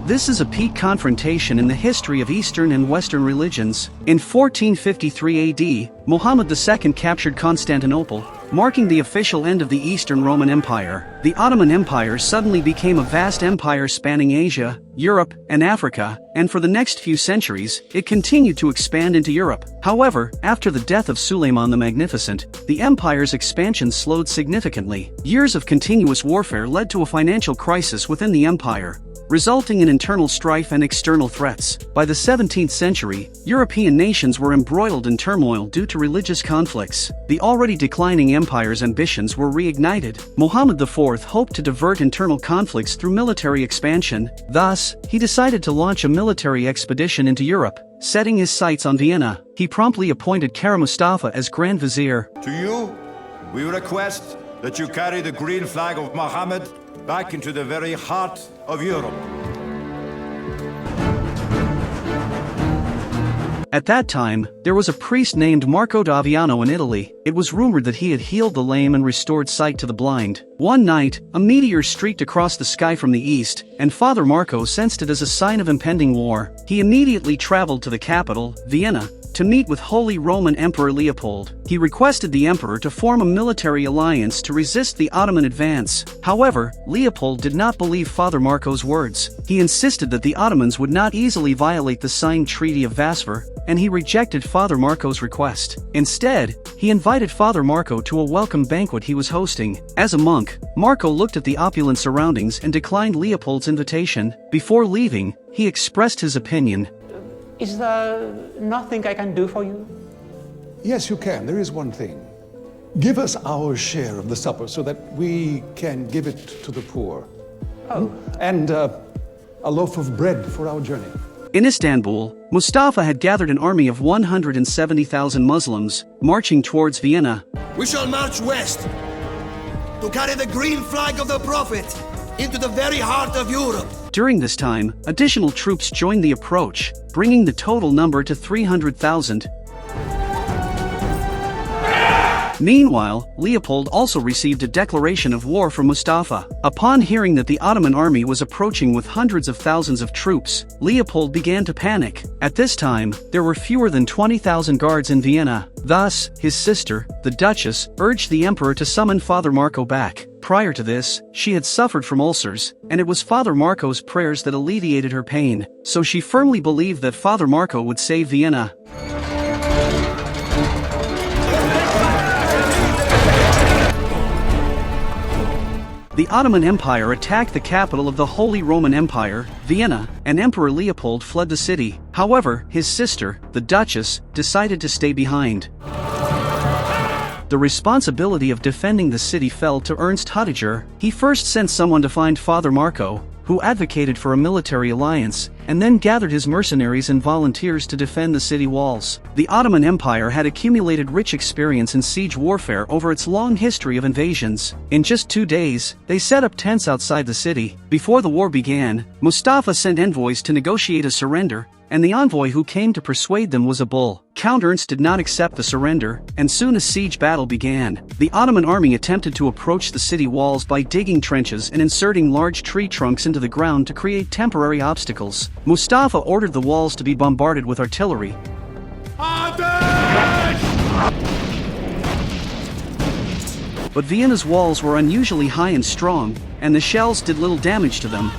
This is a peak confrontation in the history of Eastern and Western religions. In 1453 AD, Muhammad II captured Constantinople, marking the official end of the Eastern Roman Empire. The Ottoman Empire suddenly became a vast empire spanning Asia, Europe, and Africa, and for the next few centuries, it continued to expand into Europe. However, after the death of Suleiman the Magnificent, the empire's expansion slowed significantly. Years of continuous warfare led to a financial crisis within the empire, resulting in internal strife and external threats. By the 17th century, European nations were embroiled in turmoil due to religious conflicts. The already declining empire's ambitions were reignited. Muhammad IV hoped to divert internal conflicts through military expansion. Thus, he decided to launch a military expedition into Europe. Setting his sights on Vienna, he promptly appointed Kara Mustafa as Grand Vizier. To you, we request that you carry the green flag of Muhammad back into the very heart of Europe. At that time, there was a priest named Marco da Aviano in Italy. It was rumored that he had healed the lame and restored sight to the blind. One night, a meteor streaked across the sky from the east, and Father Marco sensed it as a sign of impending war. He immediately traveled to the capital, Vienna, to meet with Holy Roman Emperor Leopold. He requested the emperor to form a military alliance to resist the Ottoman advance. However, Leopold did not believe Father Marco's words. He insisted that the Ottomans would not easily violate the signed Treaty of Vassar, and he rejected Father Marco's request. Instead, he invited Father Marco to a welcome banquet he was hosting. As a monk, Marco looked at the opulent surroundings and declined Leopold's invitation. Before leaving, he expressed his opinion. Is there nothing I can do for you? Yes, you can. There is one thing. Give us our share of the supper so that we can give it to the poor. Oh. And a loaf of bread for our journey. In Istanbul, Mustafa had gathered an army of 170,000 Muslims, marching towards Vienna. We shall march west to carry the green flag of the Prophet into the very heart of Europe. During this time, additional troops joined the approach, bringing the total number to 300,000. Meanwhile, Leopold also received a declaration of war from Mustafa. Upon hearing that the Ottoman army was approaching with hundreds of thousands of troops, Leopold began to panic. At this time, there were fewer than 20,000 guards in Vienna. Thus, his sister, the Duchess, urged the emperor to summon Father Marco back. Prior to this, she had suffered from ulcers, and it was Father Marco's prayers that alleviated her pain. So she firmly believed that Father Marco would save Vienna. The Ottoman Empire attacked the capital of the Holy Roman Empire, Vienna, and Emperor Leopold fled the city. However, his sister, the Duchess, decided to stay behind. The responsibility of defending the city fell to Ernst Hüttiger. He first sent someone to find Father Marco, who advocated for a military alliance, and then gathered his mercenaries and volunteers to defend the city walls. The Ottoman Empire had accumulated rich experience in siege warfare over its long history of invasions. In just 2 days, they set up tents outside the city. Before the war began, Mustafa sent envoys to negotiate a surrender, and the envoy who came to persuade them was a bull. Count Ernst did not accept the surrender, and soon a siege battle began. The Ottoman army attempted to approach the city walls by digging trenches and inserting large tree trunks into the ground to create temporary obstacles. Mustafa ordered the walls to be bombarded with artillery. But Vienna's walls were unusually high and strong, and the shells did little damage to them.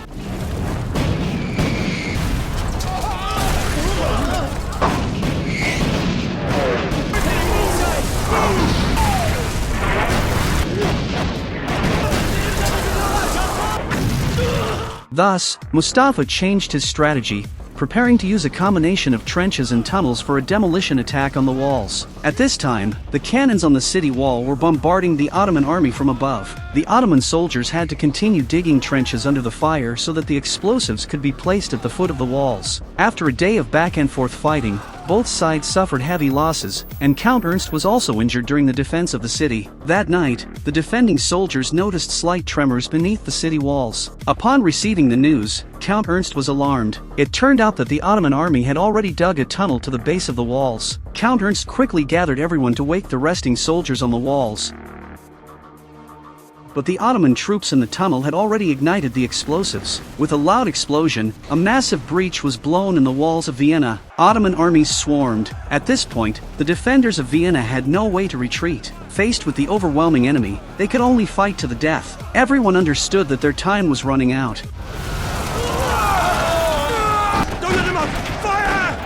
Thus, Mustafa changed his strategy, preparing to use a combination of trenches and tunnels for a demolition attack on the walls. At this time, the cannons on the city wall were bombarding the Ottoman army from above. The Ottoman soldiers had to continue digging trenches under the fire so that the explosives could be placed at the foot of the walls. After a day of back-and-forth fighting, both sides suffered heavy losses, and Count Ernst was also injured during the defense of the city. That night, the defending soldiers noticed slight tremors beneath the city walls. Upon receiving the news, Count Ernst was alarmed. It turned out that the Ottoman army had already dug a tunnel to the base of the walls. Count Ernst quickly gathered everyone to wake the resting soldiers on the walls. but the Ottoman troops in the tunnel had already ignited the explosives. With a loud explosion, a massive breach was blown in the walls of Vienna. Ottoman armies swarmed. At this point, the defenders of Vienna had no way to retreat. Faced with the overwhelming enemy, they could only fight to the death. Everyone understood that their time was running out. Don't let him up! Fire!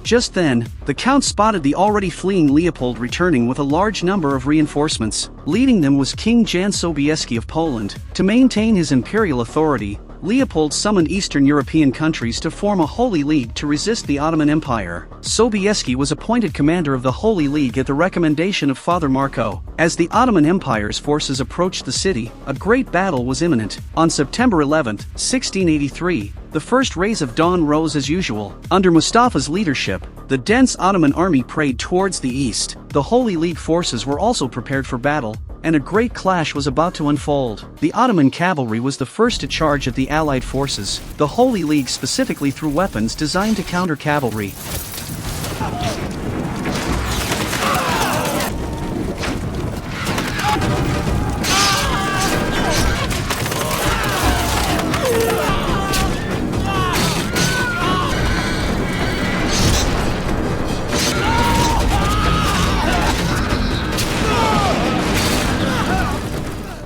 Just then, the Count spotted the already fleeing Leopold returning with a large number of reinforcements. Leading them was King Jan Sobieski of Poland. To maintain his imperial authority, Leopold summoned Eastern European countries to form a Holy League to resist the Ottoman Empire. Sobieski was appointed commander of the Holy League at the recommendation of Father Marco. As the Ottoman Empire's forces approached the city, a great battle was imminent. On September 11, 1683, the first rays of dawn rose as usual. Under Mustafa's leadership, the dense Ottoman army prayed towards the east. The Holy League forces were also prepared for battle, and a great clash was about to unfold. The Ottoman cavalry was the first to charge at the Allied forces. The Holy League specifically threw weapons designed to counter cavalry.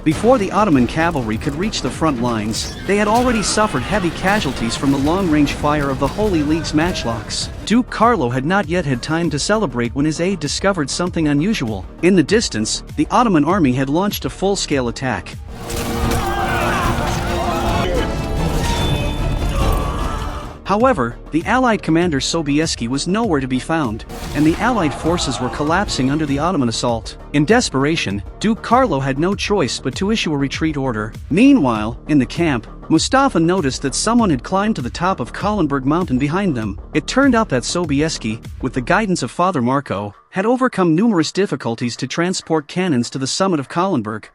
Before the Ottoman cavalry could reach the front lines, they had already suffered heavy casualties from the long-range fire of the Holy League's matchlocks. Duke Carlo had not yet had time to celebrate when his aide discovered something unusual. In the distance, the Ottoman army had launched a full-scale attack. However, the Allied commander Sobieski was nowhere to be found, and the Allied forces were collapsing under the Ottoman assault. In desperation, Duke Carlo had no choice but to issue a retreat order. Meanwhile, in the camp, Mustafa noticed that someone had climbed to the top of Kahlenberg mountain behind them. It turned out that Sobieski, with the guidance of Father Marco, had overcome numerous difficulties to transport cannons to the summit of Kahlenberg.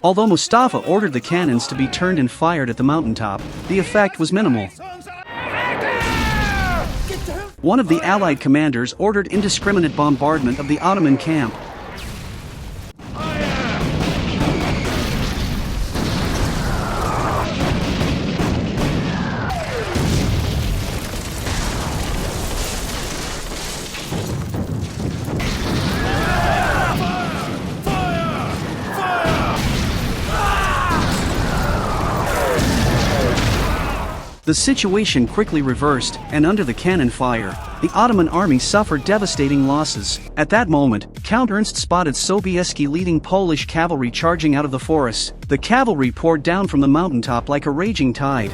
Although Mustafa ordered the cannons to be turned and fired at the mountaintop, the effect was minimal. One of the Allied commanders ordered indiscriminate bombardment of the Ottoman camp. The situation quickly reversed, and under the cannon fire, the Ottoman army suffered devastating losses. At that moment, Count Ernst spotted Sobieski leading Polish cavalry charging out of the forest. The cavalry poured down from the mountaintop like a raging tide.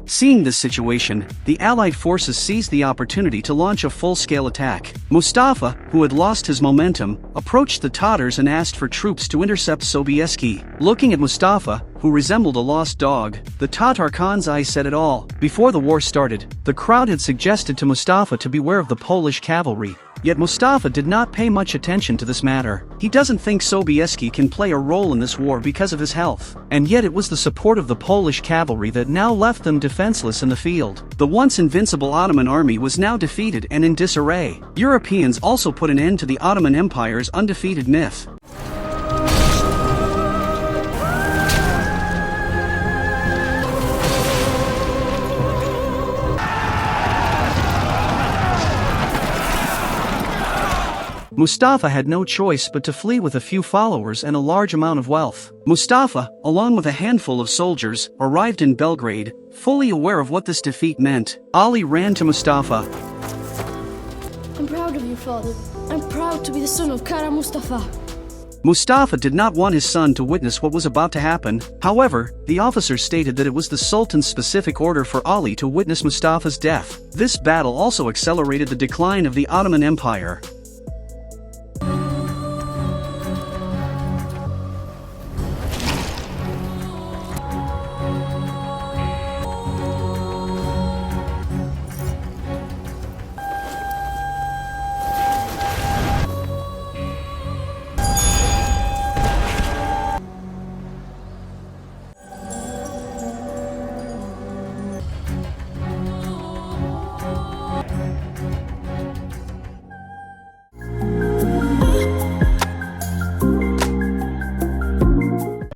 Seeing this situation, the Allied forces seized the opportunity to launch a full-scale attack. Mustafa, who had lost his momentum, approached the Tatars and asked for troops to intercept Sobieski. Looking at Mustafa, who resembled a lost dog, the Tatar Khan's eyes said it all. Before the war started, the crowd had suggested to Mustafa to beware of the Polish cavalry. Yet Mustafa did not pay much attention to this matter. He doesn't think Sobieski can play a role in this war because of his health. And yet it was the support of the Polish cavalry that now left them defenseless in the field. The once invincible Ottoman army was now defeated and in disarray. Europeans also put an end to the Ottoman Empire's undefeated myth. Mustafa had no choice but to flee with a few followers and a large amount of wealth. Mustafa, along with a handful of soldiers, arrived in Belgrade, fully aware of what this defeat meant. Ali ran to Mustafa. I'm proud of you, father. I'm proud to be the son of Kara Mustafa. Mustafa did not want his son to witness what was about to happen. However, the officer stated that it was the Sultan's specific order for Ali to witness Mustafa's death. This battle also accelerated the decline of the Ottoman Empire.